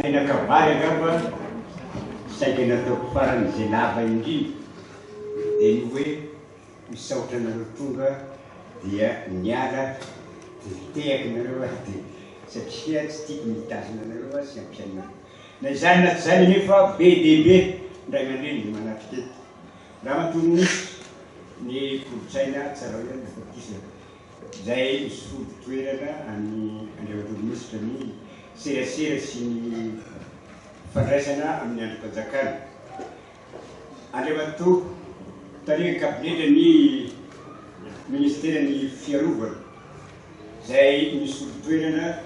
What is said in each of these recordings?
tena kavary angamba saika nataoko faran'izay lava indrindra dia ny hoe misaotra nareo tonga dia niala tehako nareo dia satria tsy tiako mitazona nareo sy ampianareo na izany na tsy zany nefa be dia be ndray aman-dreny manatrika eto raha matono misy ny kolotsaina tsara hoe nafatisana zay misolo toerana amin'ny andriamantoministra ny serasera sy ny fandraisana amin'ny androm-panjakana andriamanto tariha kabineta ny ministera ny fiarovana zay misolo toerana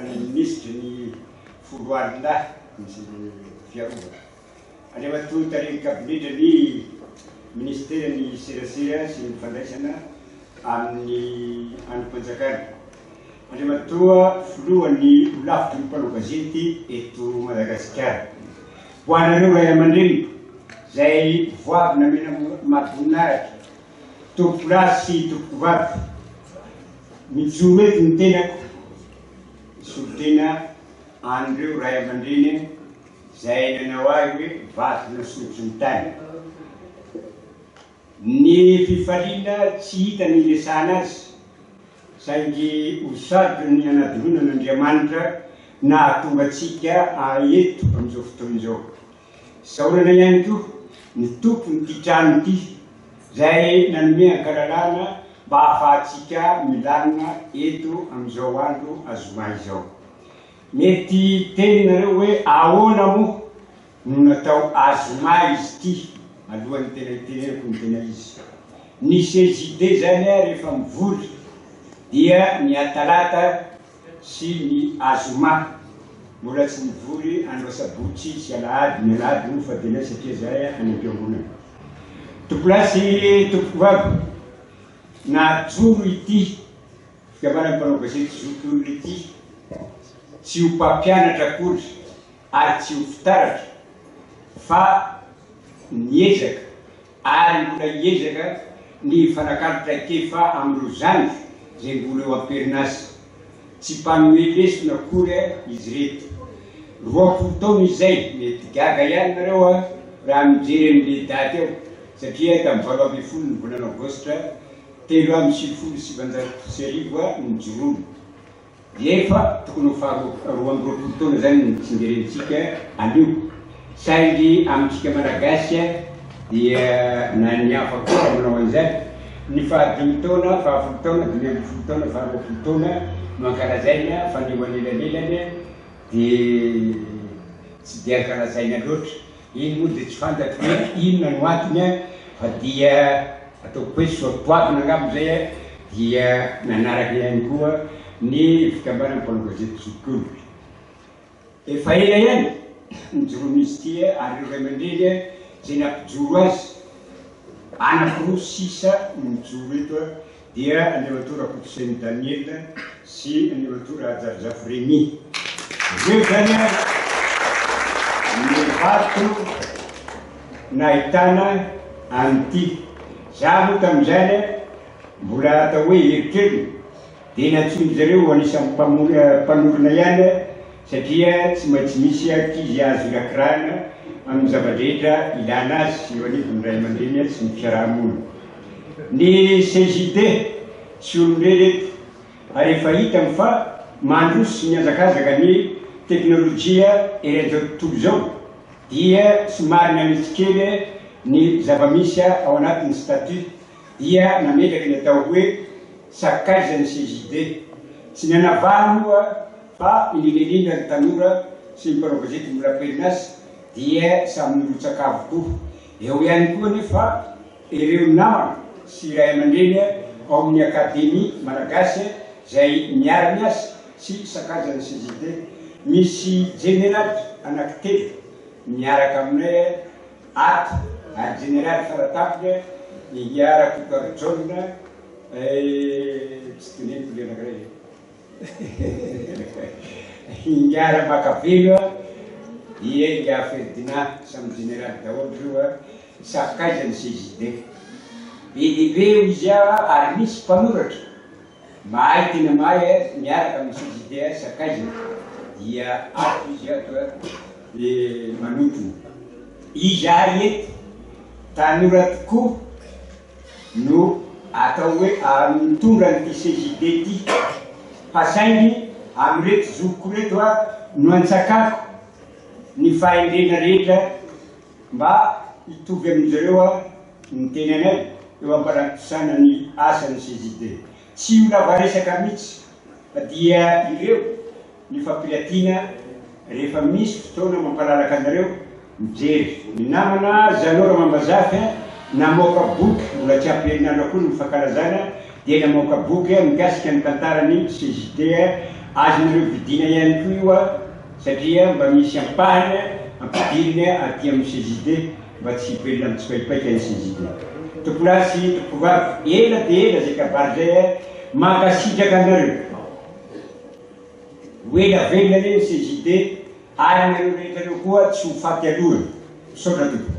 ny ministra ny foloalindahy misy fiarovana andriamanto tariha kabineta ny ministera ny serasera sy ny fandraisana amin'ny androm-panjakana andriamantoa filohan'ny lavitry ny mpanao gazety eto Madagasikara ho anareo ray aman-dreny zay voavy namena mahadoninaratra tompolasy sy tompovavy mijoro eto ny tenako solotena an'ireo ray aman-dreny zay nanao ahy hoe vaty nasotro ny tany ny fifaliana tsy hita ny lesana azy saingy osady ny anadilonan'Andriamanitra nahatonga atsika eto amin'izao fotoana izao saorana ihany koa ny tompony ty trano ty zay nanome ankalalana mba ahafahantsika milamina eto amin'izao andro azoma izao mety teninareo hoe ahoana moa no natao azoma izy ty alohan'ny tena itenenako ny tena izy nisy hezite zany a rehefa mivory dia ny atalata sy ny azoma mbola tsy mivory andro sabotsy sy alahady ny alahady no fa tena satria zay any am-piangonana tompolasy tompovavy na joro ity fikambanany mpanao gazety zoky olona ity tsy ho mpampianatra akory ary tsy ho fitaratra fa niezaka ary mbola hiezaka ny fanakalotra kefa amin'ireo zany zay mbola eo amperinasa tsy mpanome lesona akory izy reto roapolo taona izay mety gaga ihany nareo raha mijery amin'le daty eo satria tamin'ny 20 ny volana aogositra 3,780 ny jorono dia efa tokony ho fa 12 taona zany ny tsingerentsika anio saingy amintsika malagasy dia na ny hafa koa manao an'izany ny fahadimy taona fahafolo taona 20 taona faharoapolo taona no ankalazaina fa ny manelanelany dia tsy dia ankalazaina loatra iny moa dia tsy fantatro hoe inona no antony fa dia ataoko hoe soatoavina angamba zay dia nanaraka ihany koa ny fikambanany mpanao gazety zokiolo efa ela ihany mijoro misy ty ary ray aman-dreny zay nampijoro azy anakoroa sisa mijoro eto dia andriamanto Rakotosainy Daniel sy andriamanto Rajarajafy Remy ireo zany ny vato nahitana an'ity za moa tamin'izany mbola atao hoe eritrerony dia natsoiny zareo anisan'ny mpanorona ihany satria tsy maintsy misy ankizy azo irakirana amin'ny zava-drehetra ilana azy sy eo anivony ray aman-dreny sy ny fiarahamonina ny CJD sy olombelety ary efa hita fa mandroso ny azakazaka ny teknôlôjia eran'izao tontolo izao dia somary nanitsikely ny zava-misy ao anatin'ny statut dia nametraka ny atao hoe sakaizan'ny CJD tsy nanavahany moa fa indrindraindrindra ny tanora sy ny mpanao gazety mbola perinasy dia samy mirotsaka avokoa eo ihany koa nefa ireo namana sy ray aman-dreny ao amin'ny akademia malagasy zay miara-miasa sy sakaizan'ny CJD misy general anankitelo miaraka aminay ato ary general faratapitra iara kokarojona tsy toneniko le anankiray iara makavelo dia ia Ferdinand samy general daholo reo sakaizan'ny CJD be dia be izy ary misy mpanoratra mahay tena mahay miaraka amin'ny CJD sakaizany dia ato izy ato le manotony. Izahay eto tanora tokoa no atao hoe mitondra n'ity CJD ty, hasainy amireto zokiko reto no antsakako ny fahendrena rehetra mba hitovy amin'izareo ny tenanay eo ampanapisana ny asan'ny CJD. Tsy ho lava resaka mihitsy fa dia ireo ny fampiratiana rehefa misy fotoana mampalalaka anareo mijery. Ny namana Zanora Mambazafy namoaka boky, mbola tsy amperinandro koa ny mifankalazana, dia namoaka boky mikasika ny tantarany CJD, azonareo vidina ihany koa io satria mba misy ampahany ampidiriny aty amin'ny CJD mba tsy hipelina amin'ny tsipaipaika ny CJD. Tompolasy tompovavy, ela dia ela zay kabary zay mankasitraka anareo hoela velona reny CJD, aranareo rehetrareo koa tsy ho faty alohany. Misaotra tompo.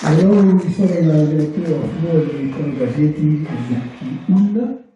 Allora, mi sono la lettera fuori con i gazzetti di Ulna.